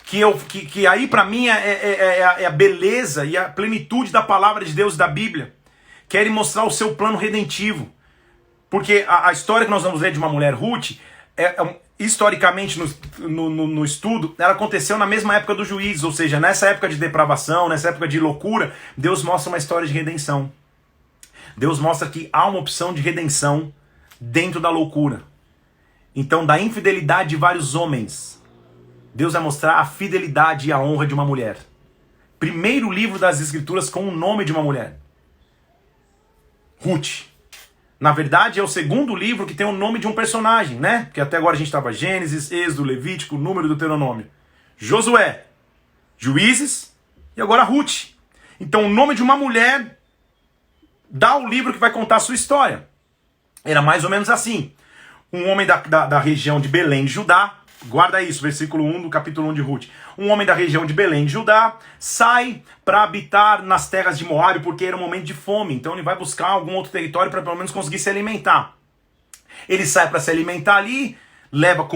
que aí para mim é a beleza e a plenitude da palavra de Deus e da Bíblia. Querem mostrar o seu plano redentivo. Porque a história que nós vamos ler de uma mulher, Ruth, historicamente no estudo, ela aconteceu na mesma época do Juízes, ou seja, nessa época de depravação, nessa época de loucura, Deus mostra uma história de redenção. Deus mostra que há uma opção de redenção dentro da loucura. Então, da infidelidade de vários homens, Deus vai mostrar a fidelidade e a honra de uma mulher. Primeiro livro das Escrituras com o nome de uma mulher. Ruth. Na verdade, é o segundo livro que tem o nome de um personagem, né? Porque até agora a gente estava Gênesis, Êxodo, Levítico, Número, Deuteronômio. Josué, Juízes e agora Ruth. Então, o nome de uma mulher dá o livro que vai contar a sua história. Era mais ou menos assim. Um homem da região de Belém de Judá, guarda isso, versículo 1 do capítulo 1 de Ruth. Um homem da região de Belém de Judá sai para habitar nas terras de Moabe, porque era um momento de fome. Então ele vai buscar algum outro território para pelo menos conseguir se alimentar. Ele sai para se alimentar ali, leva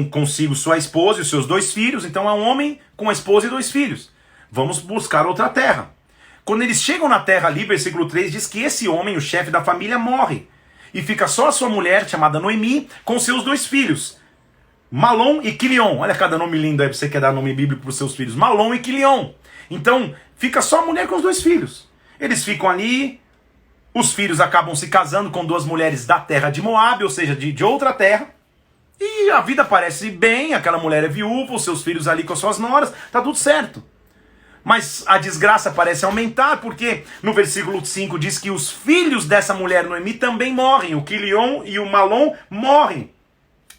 consigo sua esposa e os seus 2 filhos. Então é um homem com a esposa e 2 filhos. Vamos buscar outra terra. Quando eles chegam na terra ali, versículo 3, diz que esse homem, o chefe da família, morre. E fica só a sua mulher, chamada Noemi, com seus 2 filhos. Malom e Quilion. Olha cada nome lindo aí, você quer dar nome bíblico para os seus filhos. Malom e Quilion. Então, fica só a mulher com os 2 filhos. Eles ficam ali, os filhos acabam se casando com 2 mulheres da terra de Moabe, ou seja, de outra terra. E a vida parece bem, aquela mulher é viúva, os seus filhos ali com as suas noras, tá tudo certo. Mas a desgraça parece aumentar, porque no versículo 5 diz que os filhos dessa mulher Noemi também morrem. O Quilion e o Malom morrem.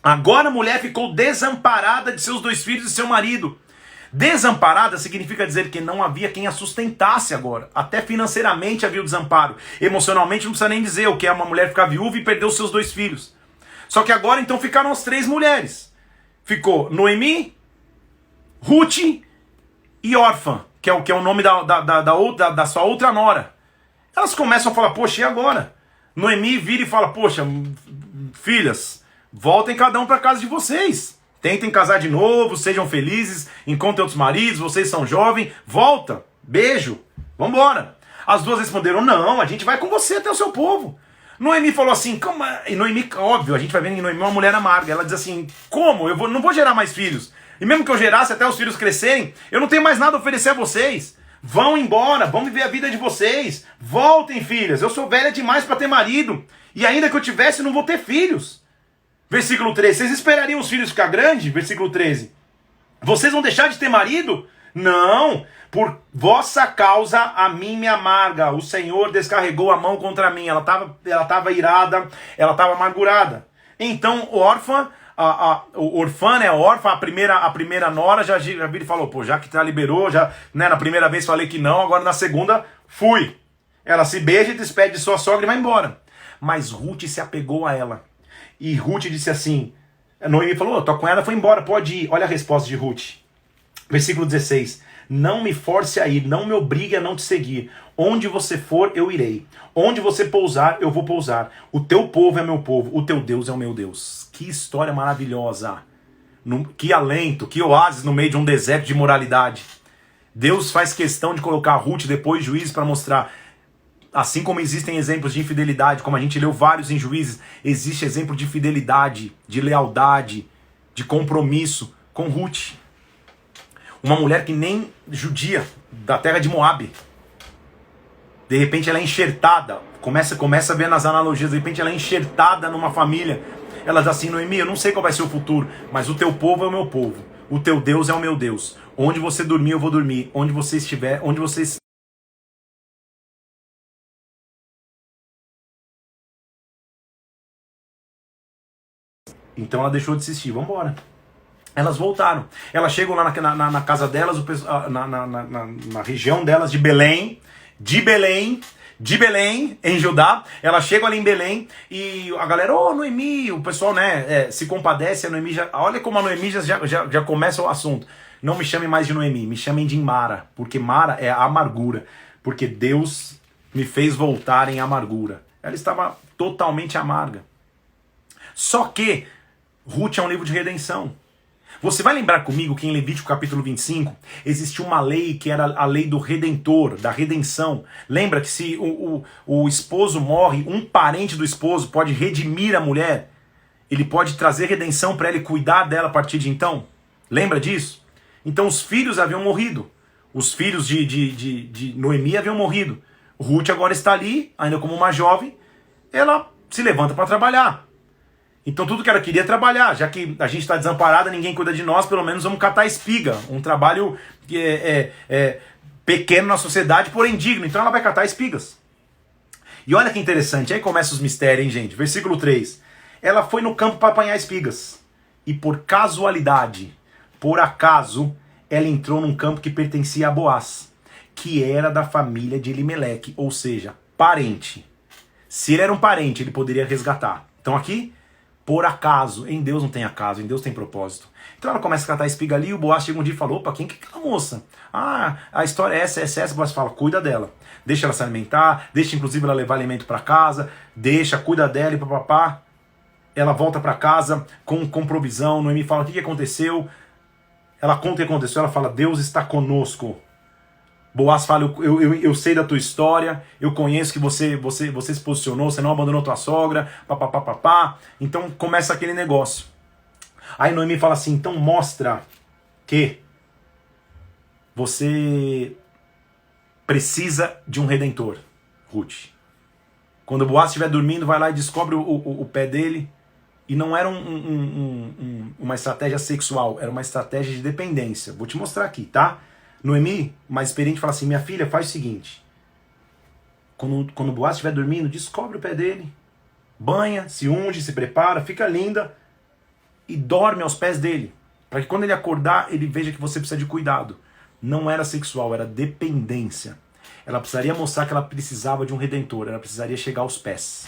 Agora a mulher ficou desamparada de seus 2 filhos e seu marido. Desamparada significa dizer que não havia quem a sustentasse agora. Até financeiramente havia o desamparo. Emocionalmente não precisa nem dizer o que é uma mulher ficar viúva e perder os seus 2 filhos. Só que agora então ficaram as 3 mulheres. Ficou Noemi, Ruth e Órfã, que é o nome da sua outra nora. Elas começam a falar, poxa, e agora? Noemi vira e fala, poxa, filhas, voltem cada um para casa de vocês. Tentem casar de novo, sejam felizes, encontrem outros maridos, vocês são jovens, volta, beijo, vambora. As 2 responderam, não, a gente vai com você até o seu povo. Noemi falou assim, como? E Noemi, óbvio, a gente vai ver em Noemi uma mulher amarga. Ela diz assim, como? Não vou gerar mais filhos. E mesmo que eu gerasse até os filhos crescerem, eu não tenho mais nada a oferecer a vocês. Vão embora, vão viver a vida de vocês. Voltem, filhas, eu sou velha demais para ter marido. E ainda que eu tivesse, não vou ter filhos. Versículo 13, vocês esperariam os filhos ficar grandes? Versículo 13. Vocês vão deixar de ter marido? Não, por vossa causa a mim me amarga. O Senhor descarregou a mão contra mim. Ela estava irada, ela estava amargurada. Então, órfã, orfã, né, órfã, a primeira nora já vira e falou, pô, já que liberou, já, né, na primeira vez falei que não, agora na segunda fui. Ela se beija e despede de sua sogra e vai embora. Mas Ruth se apegou a ela. E Ruth disse assim, Noemi falou, tua cunhada foi embora, pode ir. Olha a resposta de Ruth. Versículo 16. Não me force a ir, não me obrigue a não te seguir. Onde você for, eu irei. Onde você pousar, eu vou pousar. O teu povo é meu povo, o teu Deus é o meu Deus. Que história maravilhosa. Que alento, que oásis no meio de um deserto de moralidade. Deus faz questão de colocar Ruth depois de Juízes para mostrar, assim como existem exemplos de infidelidade, como a gente leu vários em Juízes, existe exemplo de fidelidade, de lealdade, de compromisso com Ruth. Uma mulher que nem judia, da terra de Moabe. De repente ela é enxertada, começa a ver nas analogias, de repente ela é enxertada numa família. Ela diz assim, Noemi, eu não sei qual vai ser o futuro, mas o teu povo é o meu povo, o teu Deus é o meu Deus. Onde você dormir, eu vou dormir. Onde você estiver, onde você Então ela deixou de insistir, vamos embora. Elas voltaram. Elas chegam lá na casa delas, na região delas de Belém, em Judá. Elas chegam ali em Belém e a galera, Noemi, o pessoal, né, se compadece. A Noemi olha como a Noemi já começa o assunto. Não me chamem mais de Noemi, me chamem de Mara, porque Mara é a amargura, porque Deus me fez voltar em amargura. Ela estava totalmente amarga. Só que Ruth é um livro de redenção. Você vai lembrar comigo que em Levítico capítulo 25 existe uma lei que era a lei do redentor, da redenção. Lembra que se o esposo morre, um parente do esposo pode redimir a mulher? Ele pode trazer redenção para ele cuidar dela a partir de então? Lembra disso? Então os filhos haviam morrido. Os filhos de Noemi haviam morrido. Ruth agora está ali, ainda como uma jovem. Ela se levanta para trabalhar. Então tudo que ela queria é trabalhar. Já que a gente está desamparada, ninguém cuida de nós, pelo menos vamos catar espiga. Um trabalho pequeno na sociedade, porém digno. Então ela vai catar espigas. E olha que interessante, aí começa os mistérios, hein, gente? Versículo 3. Ela foi no campo para apanhar espigas. E por casualidade, por acaso, ela entrou num campo que pertencia a Boaz, que era da família de Elimeleque, ou seja, parente. Se ele era um parente, ele poderia resgatar. Então aqui, por acaso, em Deus não tem acaso, em Deus tem propósito. Então ela começa a catar espiga ali, e o Boaz chega um dia e falou, opa, quem que é aquela moça? Ah, a história é essa, o Boaz fala, cuida dela. Deixa ela se alimentar, deixa inclusive ela levar alimento para casa, cuida dela e papapá. Ela volta para casa com provisão, Noemi fala, o que aconteceu? Ela conta o que aconteceu, ela fala, Deus está conosco. Boaz fala, eu sei da tua história, eu conheço que você se posicionou, você não abandonou tua sogra, papapá. Então começa aquele negócio. Aí Noemi fala assim, então mostra que você precisa de um redentor, Ruth. Quando Boaz estiver dormindo, vai lá e descobre o pé dele. E não era uma estratégia sexual, era uma estratégia de dependência. Vou te mostrar aqui, tá? Noemi, mais experiente, fala assim, minha filha, faz o seguinte. Quando Boaz estiver dormindo, descobre o pé dele. Banha, se unge, se prepara, fica linda. E dorme aos pés dele. Para que quando ele acordar, ele veja que você precisa de cuidado. Não era sexual, era dependência. Ela precisaria mostrar que ela precisava de um redentor. Ela precisaria chegar aos pés.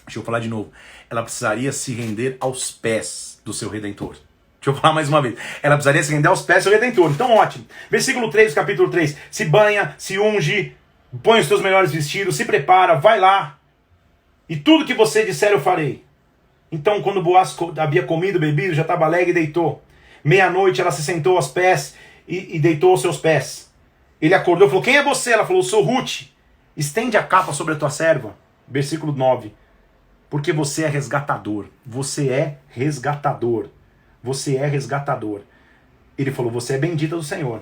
Deixa eu falar de novo. Ela precisaria se render aos pés do seu Redentor. Deixa eu falar mais uma vez. Ela precisaria se render aos pés do seu Redentor. Então, ótimo. Versículo 3, capítulo 3. Se banha, se unge, põe os teus melhores vestidos, se prepara, vai lá. E tudo que você disser eu farei. Então, quando Boaz havia comido, bebido, já estava alegre e deitou. Meia-noite ela se sentou aos pés e deitou aos seus pés. Ele acordou e falou, quem é você? Ela falou, sou Ruth. Estende a capa sobre a tua serva. Versículo 9. Porque você é resgatador. Você é resgatador. Você é resgatador. Ele falou, você é bendita do Senhor.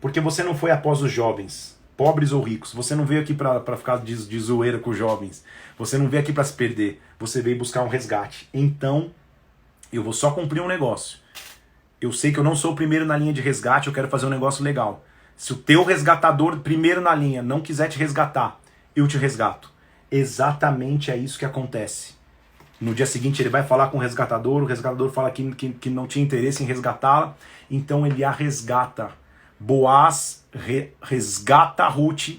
Porque você não foi após os jovens, pobres ou ricos. Você não veio aqui para ficar de zoeira com os jovens. Você não veio aqui para se perder. Você veio buscar um resgate. Então, eu vou só cumprir um negócio. Eu sei que eu não sou o primeiro na linha de resgate, eu quero fazer um negócio legal. Se o teu resgatador primeiro na linha não quiser te resgatar, eu te resgato. Exatamente é isso que acontece. No dia seguinte ele vai falar com o resgatador fala que não tinha interesse em resgatá-la, então ele a resgata. Boaz resgata Ruth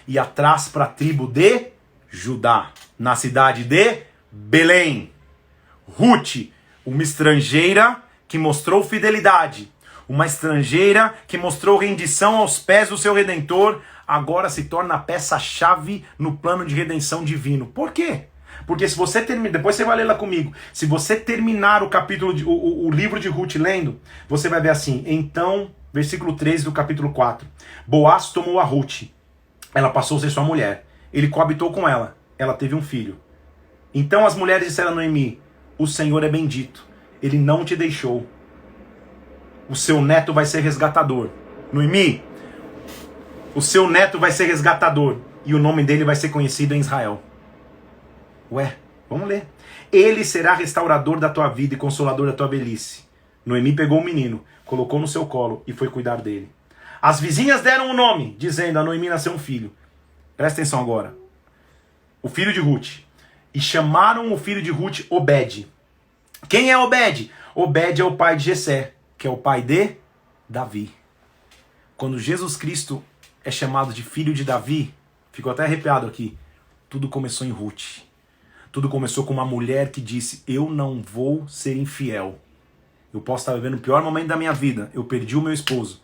e a traz para a tribo de Judá, na cidade de Belém. Ruth, uma estrangeira que mostrou fidelidade, uma estrangeira que mostrou rendição aos pés do seu Redentor, agora se torna a peça-chave no plano de redenção divino. Por quê? Porque se você terminar, depois você vai ler lá comigo, se você terminar o capítulo, o livro de Ruth lendo, você vai ver assim, então, versículo 13 do capítulo 4, Boaz tomou a Ruth, ela passou a ser sua mulher, ele coabitou com ela, ela teve um filho. Então as mulheres disseram a Noemi, o Senhor é bendito, ele não te deixou, o seu neto vai ser resgatador. Noemi, o seu neto vai ser resgatador e o nome dele vai ser conhecido em Israel. Ué, vamos ler. Ele será restaurador da tua vida e consolador da tua velhice. Noemi pegou o menino, colocou no seu colo e foi cuidar dele. As vizinhas deram o nome, dizendo, a Noemi nasceu um filho. Presta atenção agora. O filho de Ruth. E chamaram o filho de Ruth Obed, Quem é Obed? Obed é o pai de Jessé, que é o pai de Davi. Quando Jesus Cristo é chamado de filho de Davi, ficou até arrepiado aqui, tudo começou em Ruth. Tudo começou com uma mulher que disse, eu não vou ser infiel. Eu posso estar vivendo o pior momento da minha vida, eu perdi o meu esposo.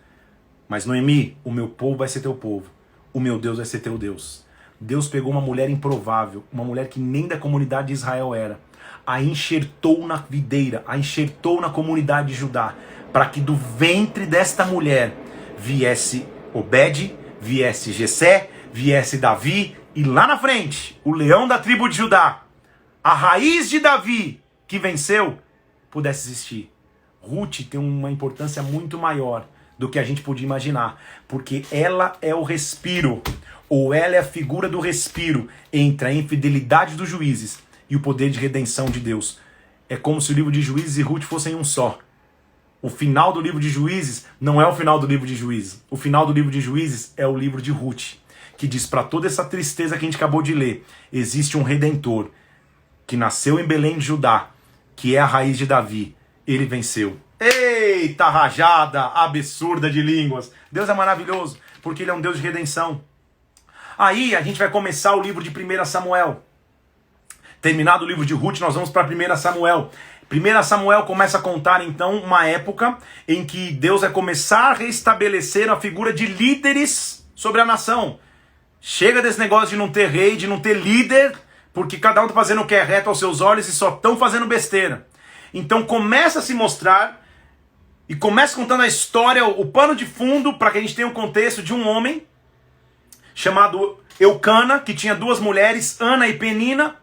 Mas Noemi, o meu povo vai ser teu povo. O meu Deus vai ser teu Deus. Deus pegou uma mulher improvável, uma mulher que nem da comunidade de Israel era, a enxertou na videira, a enxertou na comunidade de Judá, para que do ventre desta mulher viesse Obed, viesse Jessé, viesse Davi, e lá na frente, o leão da tribo de Judá, a raiz de Davi, que venceu, pudesse existir. Ruth tem uma importância muito maior do que a gente podia imaginar, porque ela é o respiro, ou ela é a figura do respiro entre a infidelidade dos juízes e o poder de redenção de Deus. É como se o livro de Juízes e Ruth fossem um só. O final do livro de Juízes não é o final do livro de Juízes. O final do livro de Juízes é o livro de Ruth, que diz, para toda essa tristeza que a gente acabou de ler, existe um Redentor que nasceu em Belém de Judá, que é a raiz de Davi. Ele venceu. Eita rajada absurda de línguas. Deus é maravilhoso, porque Ele é um Deus de redenção. Aí a gente vai começar o livro de 1 Samuel. Terminado o livro de Ruth, nós vamos para 1 Samuel. 1 Samuel começa a contar então uma época em que Deus vai começar a restabelecer a figura de líderes sobre a nação. Chega desse negócio de não ter rei, de não ter líder, porque cada um está fazendo o que é reto aos seus olhos e só estão fazendo besteira. Então começa a se mostrar e começa contando a história, o pano de fundo, para que a gente tenha um contexto de um homem chamado Eucana, que tinha duas mulheres, Ana e Penina.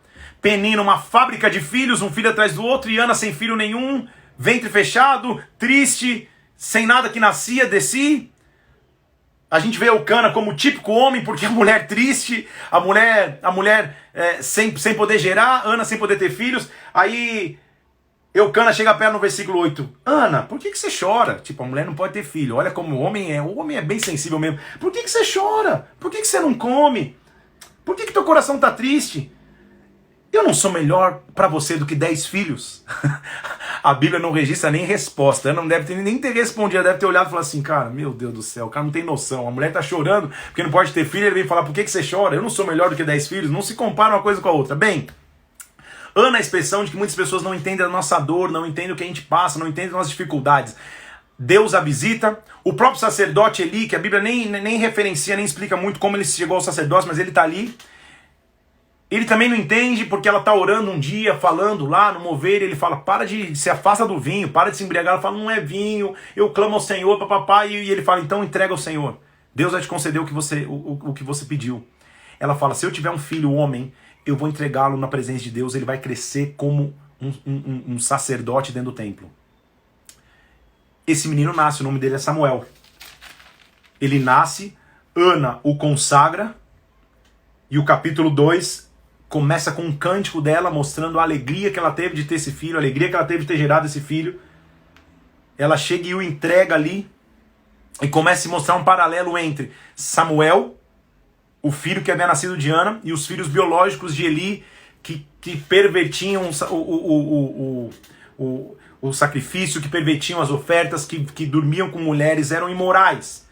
Penina, uma fábrica de filhos, um filho atrás do outro, e Ana sem filho nenhum, ventre fechado, triste, sem nada que nascia de si. A gente vê Eucana como o típico homem, porque a mulher triste, a mulher sem poder gerar, Ana sem poder ter filhos. Aí Eucana chega perto no versículo 8. Ana, por que você chora? Tipo, a mulher não pode ter filho. Olha como o homem é bem sensível mesmo. Por que você chora? Por que você não come? Por que teu coração está triste? Eu não sou melhor para você do que 10 filhos? A Bíblia não registra nem resposta. Ela não deve nem ter respondido. Ela deve ter olhado e falado assim, cara, meu Deus do céu, o cara não tem noção. A mulher tá chorando porque não pode ter filho. Ele vem falar, por que você chora? Eu não sou melhor do que 10 filhos. Não se compara uma coisa com a outra. Bem, Ana é a expressão de que muitas pessoas não entendem a nossa dor, não entendem o que a gente passa, não entendem as nossas dificuldades. Deus a visita. O próprio sacerdote Eli, que a Bíblia nem referencia, nem explica muito como ele chegou ao sacerdócio, mas ele está ali. Ele também não entende porque ela está orando um dia, falando lá no mover, ele fala, se afasta do vinho, para de se embriagar. Ela fala, não é vinho, eu clamo ao Senhor, papapá, e ele fala, então entrega ao Senhor. Deus vai te conceder o que você pediu. Ela fala, se eu tiver um filho homem, eu vou entregá-lo na presença de Deus, ele vai crescer como um sacerdote dentro do templo. Esse menino nasce, o nome dele é Samuel. Ele nasce, Ana o consagra, e o capítulo 2 começa com um cântico dela, mostrando a alegria que ela teve de ter esse filho, a alegria que ela teve de ter gerado esse filho. Ela chega e o entrega ali, e começa a se mostrar um paralelo entre Samuel, o filho que havia nascido de Ana, e os filhos biológicos de Eli, que pervertiam o sacrifício, que pervertiam as ofertas, que dormiam com mulheres, eram imorais.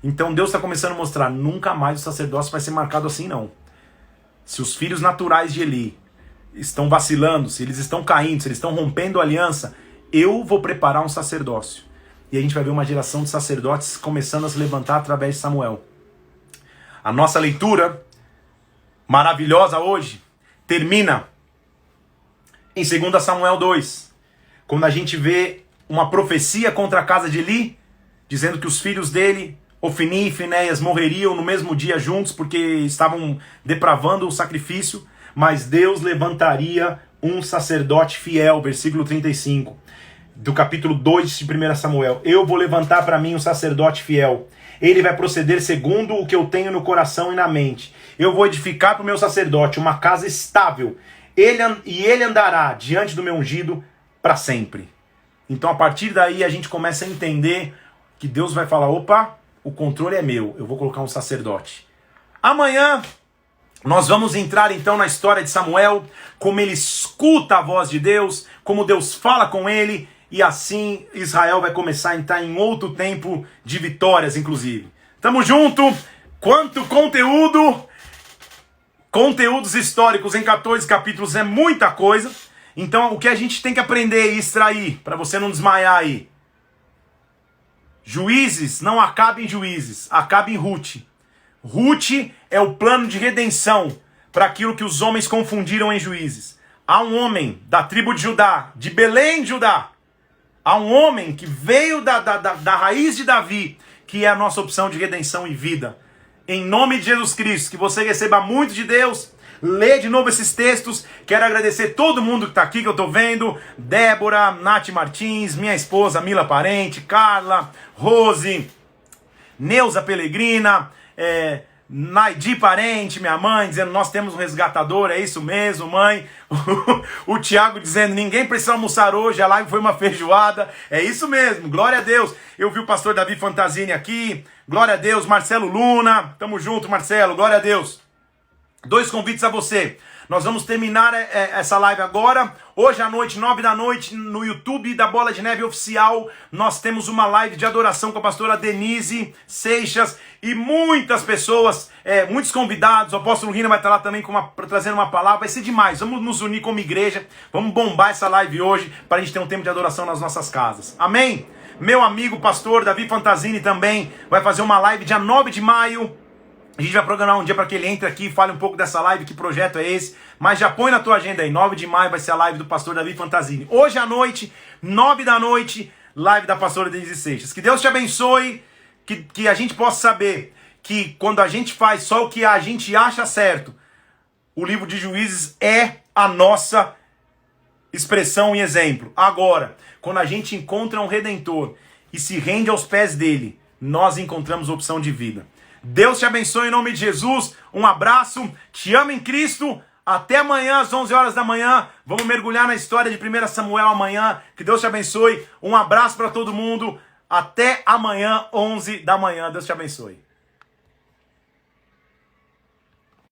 Então Deus está começando a mostrar, nunca mais o sacerdócio vai ser marcado assim não. Se os filhos naturais de Eli estão vacilando, se eles estão caindo, se eles estão rompendo a aliança, eu vou preparar um sacerdócio. E a gente vai ver uma geração de sacerdotes começando a se levantar através de Samuel. A nossa leitura maravilhosa hoje termina em 2 Samuel 2, quando a gente vê uma profecia contra a casa de Eli, dizendo que os filhos dele, Ofni e Finéias, morreriam no mesmo dia juntos porque estavam depravando o sacrifício, mas Deus levantaria um sacerdote fiel, versículo 35, do capítulo 2 de 1 Samuel. Eu vou levantar para mim um sacerdote fiel. Ele vai proceder segundo o que eu tenho no coração e na mente. Eu vou edificar para o meu sacerdote uma casa estável. Ele andará diante do meu ungido para sempre. Então a partir daí a gente começa a entender que Deus vai falar, opa, o controle é meu, eu vou colocar um sacerdote. Amanhã Nós vamos entrar então na história de Samuel, como ele escuta a voz de Deus, como Deus fala com ele, e assim Israel vai começar a entrar em outro tempo de vitórias, inclusive. Tamo junto! Quanto conteúdo! Conteúdos históricos em 14 capítulos é muita coisa. Então o que a gente tem que aprender e extrair, para você não desmaiar aí? Juízes não acaba em Juízes, acaba em Ruth. Ruth é o plano de redenção para aquilo que os homens confundiram em Juízes. Há um homem da tribo de Judá, de Belém de Judá. Há um homem que veio da raiz de Davi, que é a nossa opção de redenção e vida. Em nome de Jesus Cristo, que você receba muito de Deus. Lê de novo esses textos. Quero agradecer todo mundo que está aqui, que eu estou vendo. Débora, Nath Martins, minha esposa Mila Parente, Carla, Rose, Neuza Pelegrina, Naidi Parente, minha mãe, dizendo, nós temos um resgatador, é isso mesmo, mãe. O Tiago dizendo, ninguém precisa almoçar hoje, a live foi uma feijoada. É isso mesmo, glória a Deus. Eu vi o pastor Davi Fantasini aqui, glória a Deus. Marcelo Luna, tamo junto, Marcelo, glória a Deus. 2 convites a você. Nós vamos terminar essa live agora. Hoje à noite, 9 da noite, no YouTube da Bola de Neve Oficial, nós temos uma live de adoração com a pastora Denise Seixas e muitas pessoas, muitos convidados. O apóstolo Rina vai estar lá também trazendo uma palavra. Vai ser demais. Vamos nos unir como igreja. Vamos bombar essa live hoje para a gente ter um tempo de adoração nas nossas casas. Amém? Meu amigo pastor Davi Fantasini também vai fazer uma live dia 9 de maio. A gente vai programar um dia para que ele entre aqui e fale um pouco dessa live, que projeto é esse. Mas já põe na tua agenda aí, 9 de maio vai ser a live do pastor Davi Fantasini. Hoje à noite, 9 da noite, live da pastora Denise Seixas. Que Deus te abençoe, que a gente possa saber que quando a gente faz só o que a gente acha certo, o livro de Juízes é a nossa expressão e exemplo. Agora, quando a gente encontra um Redentor e se rende aos pés dele, nós encontramos opção de vida. Deus te abençoe em nome de Jesus. Um abraço. Te amo em Cristo. Até amanhã às 11 horas da manhã. Vamos mergulhar na história de 1 Samuel amanhã. Que Deus te abençoe. Um abraço para todo mundo. Até amanhã, 11 da manhã. Deus te abençoe.